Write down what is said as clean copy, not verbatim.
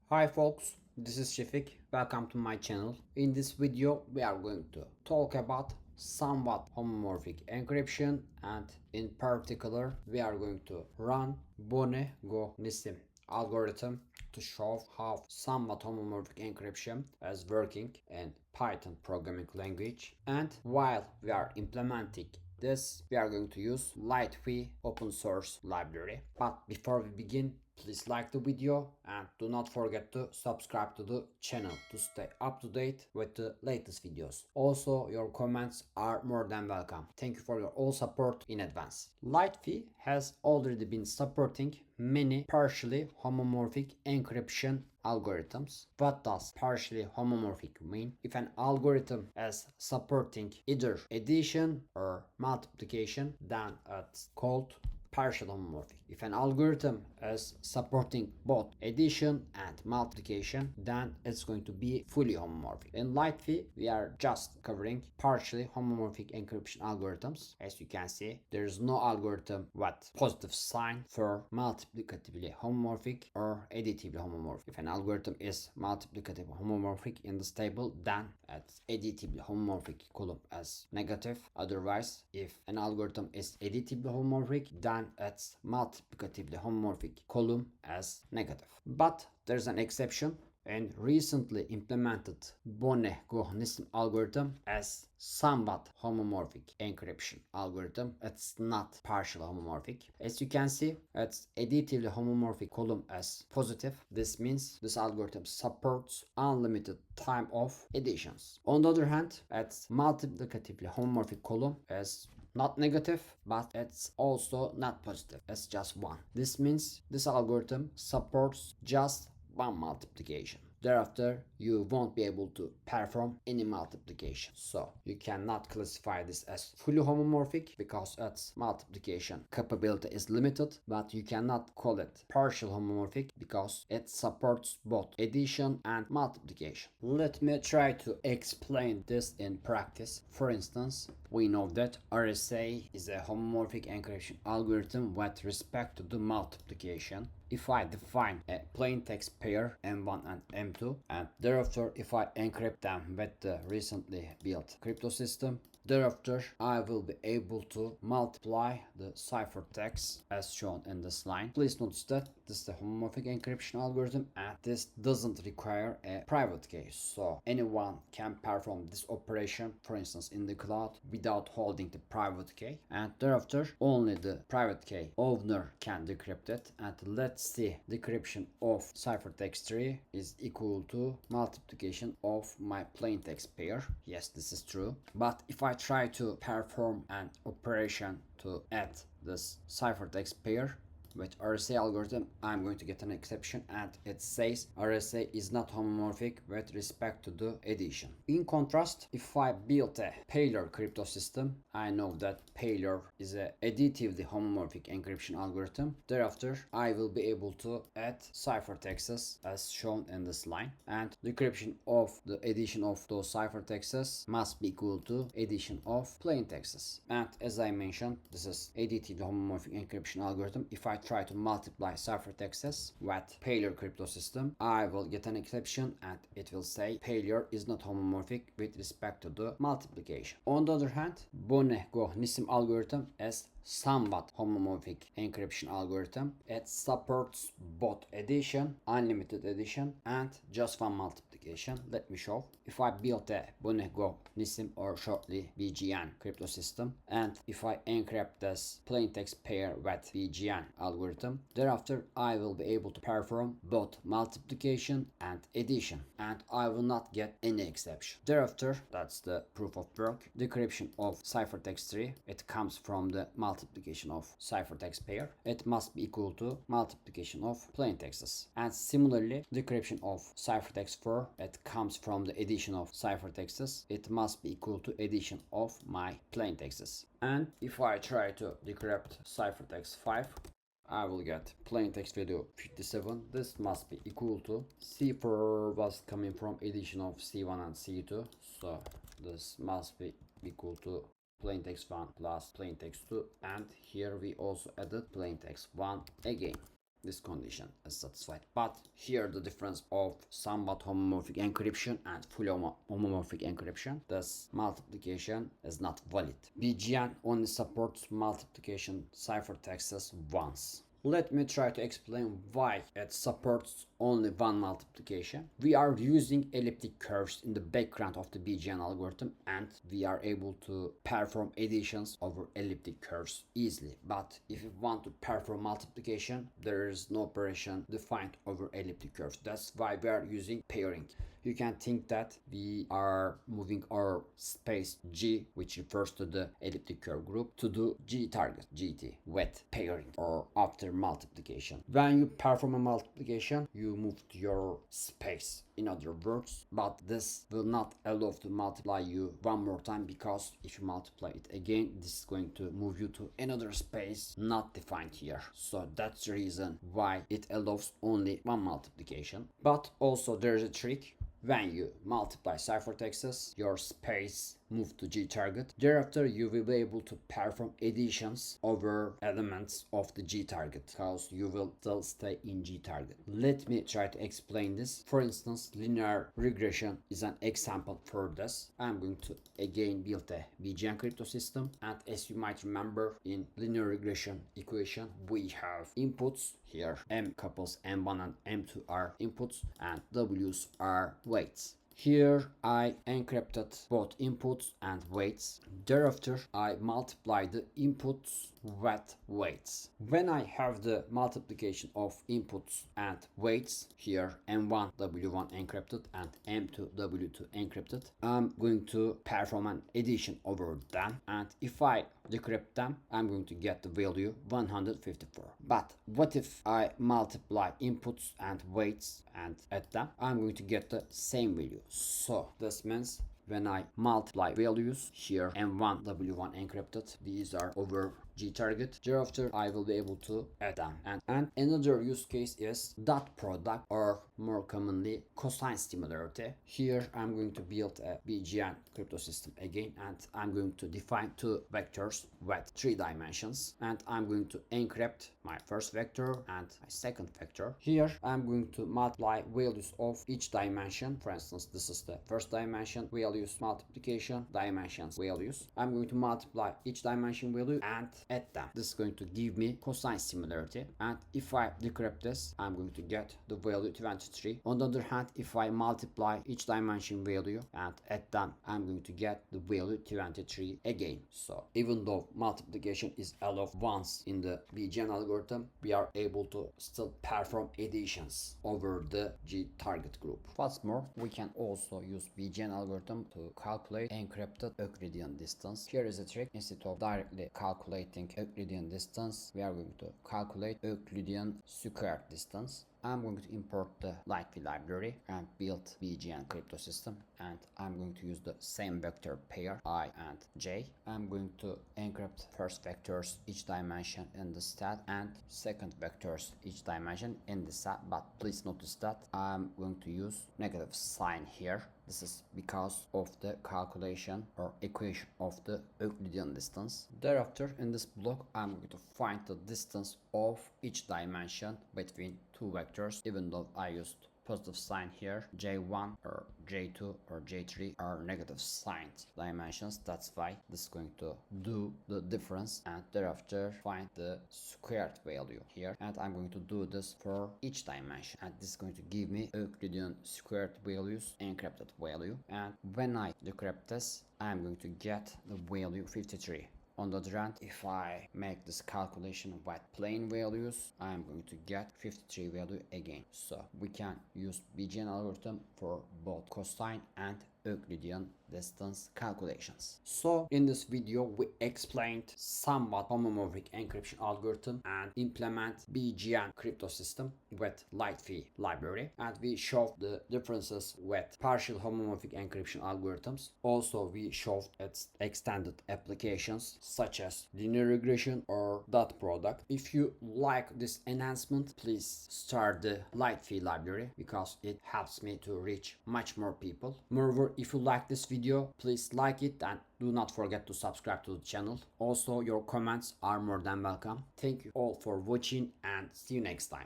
Hi folks, this is Shefik. Welcome to my channel. In this video, we are going to talk about somewhat homomorphic encryption, and in particular, we are going to run boneh-goh-nissim algorithm to show how somewhat homomorphic encryption is working in Python programming language. And while we are implementing this, we are going to use Lightfee open source library. But before we begin, please like the video and do not forget to subscribe to the channel to stay up to date with the latest videos. Also, your comments are more than welcome. Thank you for your all support in advance. Lightfee has already been supporting many partially homomorphic encryption algorithms. What does partially homomorphic mean? If an algorithm is supporting either addition or multiplication, then it's called partial homomorphic. If an algorithm is supporting both addition and multiplication, then it's going to be fully homomorphic. In Lightfee, we are just covering partially homomorphic encryption algorithms. As you can see, there is no algorithm with positive sign for multiplicatively homomorphic or additively homomorphic. If an algorithm is multiplicatively homomorphic in this table, then it's additively homomorphic column as negative. Otherwise, if an algorithm is additively homomorphic, then it's multiplicatively homomorphic column as negative. But there's an exception, and recently implemented boneh-goh-nissim algorithm as somewhat homomorphic encryption algorithm. It's not partial homomorphic. As you can see, it's additively homomorphic column as positive. This means this algorithm supports unlimited time of additions. On the other hand, it's multiplicatively homomorphic column as not negative, but it's also not positive. It's just one. This means this algorithm supports just one multiplication. Thereafter, you won't be able to perform any multiplication. So you cannot classify this as fully homomorphic because its multiplication capability is limited, but you cannot call it partial homomorphic because it supports both addition and multiplication. Let me try to explain this in practice. For instance, we know that RSA is a homomorphic encryption algorithm with respect to the multiplication. If I define a plain text pair M1 and M2, and thereafter if I encrypt them with the recently built crypto system, thereafter I will be able to multiply the ciphertext as shown in this line. Please notice that this is a homomorphic encryption algorithm and this doesn't require a private key, so anyone can perform this operation, for instance in the cloud, without holding the private key, and thereafter only the private key owner can decrypt it. And let's see, decryption of ciphertext 3 is equal to multiplication of my plain text pair. Yes, this is true, but if I try to perform an operation to add this ciphertext pair with RSA algorithm, I'm going to get an exception and it says RSA is not homomorphic with respect to the addition. In contrast, if I build a Paillier crypto system, I know that Paillier is a additively homomorphic encryption algorithm. Thereafter, I will be able to add ciphertexts as shown in this line, and decryption of the addition of those ciphertexts must be equal to addition of plain texts. And as I mentioned, this is additively homomorphic encryption algorithm. If I try to multiply ciphertexts with Paillier crypto system, I will get an exception and it will say Paillier is not homomorphic with respect to the multiplication. On the other hand, boneh-goh-nissim algorithm is somewhat homomorphic encryption algorithm. It supports both addition, unlimited addition, and just one multiplication. Let me show. If I build a boneh-goh-nissim, or shortly BGN crypto system, and if I encrypt this plain text pair with BGN algorithm, thereafter I will be able to perform both multiplication and addition, and I will not get any exception. Thereafter, that's the proof of work. Decryption of ciphertext 3, it comes from the multiplication of ciphertext pair. It must be equal to multiplication of plain texts. And similarly, decryption of ciphertext 4, it comes from the addition of ciphertexts. It must be equal to addition of my plain texts. And if I try to decrypt ciphertext 5, I will get plain text value 57. This must be equal to C4 was coming from addition of C1 and C2, so this must be equal to plain text 1 plus plain text 2, and here we also added plain text 1 again. this condition is satisfied. But here the difference of somewhat homomorphic encryption and full homomorphic encryption, this multiplication is not valid. BGN only supports multiplication ciphertexts once. Let me try to explain why it supports only one multiplication. We are using elliptic curves in the background of the BGN algorithm, and we are able to perform additions over elliptic curves easily. But if you want to perform multiplication, there is no operation defined over elliptic curves. That's why we are using pairing. You can think that we are moving our space G, which refers to the elliptic curve group, to the G target, GT, with pairing or after multiplication. When you perform a multiplication, you move to your space, in other words, but this will not allow to multiply you one more time, because if you multiply it again, this is going to move you to another space not defined here. So that's the reason why it allows only one multiplication. But also there is a trick. When you multiply ciphertexts, your space move to G target. Thereafter, you will be able to perform additions over elements of the G target, because you will still stay in G target. Let me try to explain this. For instance, linear regression is an example for this. I'm going to again build a BGN crypto system, and as you might remember, in linear regression equation we have inputs here. M couples M1 and M2 are inputs, and W's are weights. Here I encrypted both inputs and weights. Thereafter I multiply the inputs with weights. When I have the multiplication of inputs and weights, here M1 W1 encrypted and M2 W2 encrypted, I'm going to perform an addition over them, and if I decrypt them, I'm going to get the value 154. But what if I multiply inputs and weights and add them? I'm going to get the same value. So this means when I multiply values, here M1 W1 encrypted, these are over G target. Thereafter I will be able to add them. And another use case is dot product, or more commonly cosine similarity. Here I'm going to build a BGN crypto system again, and I'm going to define two vectors with 3 dimensions, and I'm going to encrypt my first vector and my second vector. Here I'm going to multiply values of each dimension. For instance, this is the first dimension values multiplication, dimensions values. I'm going to multiply each dimension value and add them. This is going to give me cosine similarity, and if I decrypt this, I'm going to get the value 23. On the other hand, if I multiply each dimension value and add them, I'm going to get the value 23 again. So even though multiplication is allowed once in the BGN algorithm, we are able to still perform additions over the G target group. What's more, we can also use BGN algorithm to calculate encrypted Euclidean distance. Here is a trick. Instead of directly calculating Euclidean distance, we are going to calculate Euclidean squared distance. I'm going to import the Lightweight library and build BGN crypto system, and I'm going to use the same vector pair I and J. I'm going to encrypt first vectors each dimension in the stat, and second vectors each dimension in the stat, but please notice that I'm going to use negative sign here. This is because of the calculation or equation of the Euclidean distance. Thereafter, in this block, I'm going to find the distance of each dimension between two vectors, even though I used positive sign here. J1 or J2 or J3 are negative signed dimensions. That's why this is going to do the difference, and thereafter find the squared value here, and I'm going to do this for each dimension, and this is going to give me Euclidean squared values, encrypted value. And when I decrypt this, I'm going to get the value 53. On the other hand, if I make this calculation with plain values, I'm going to get 53 value again. So we can use BGN algorithm for both cosine and Euclidean distance calculations. So in this video we explained somewhat homomorphic encryption algorithm and implement BGN crypto system with Lightweight library, and we showed the differences with partial homomorphic encryption algorithms. Also we showed its extended applications such as linear regression or dot product. If you like this enhancement, please start the Lightweight library because it helps me to reach much more people. Moreover, if you like this video, please like it and do not forget to subscribe to the channel. Also, your comments are more than welcome. Thank you all for watching and see you next time.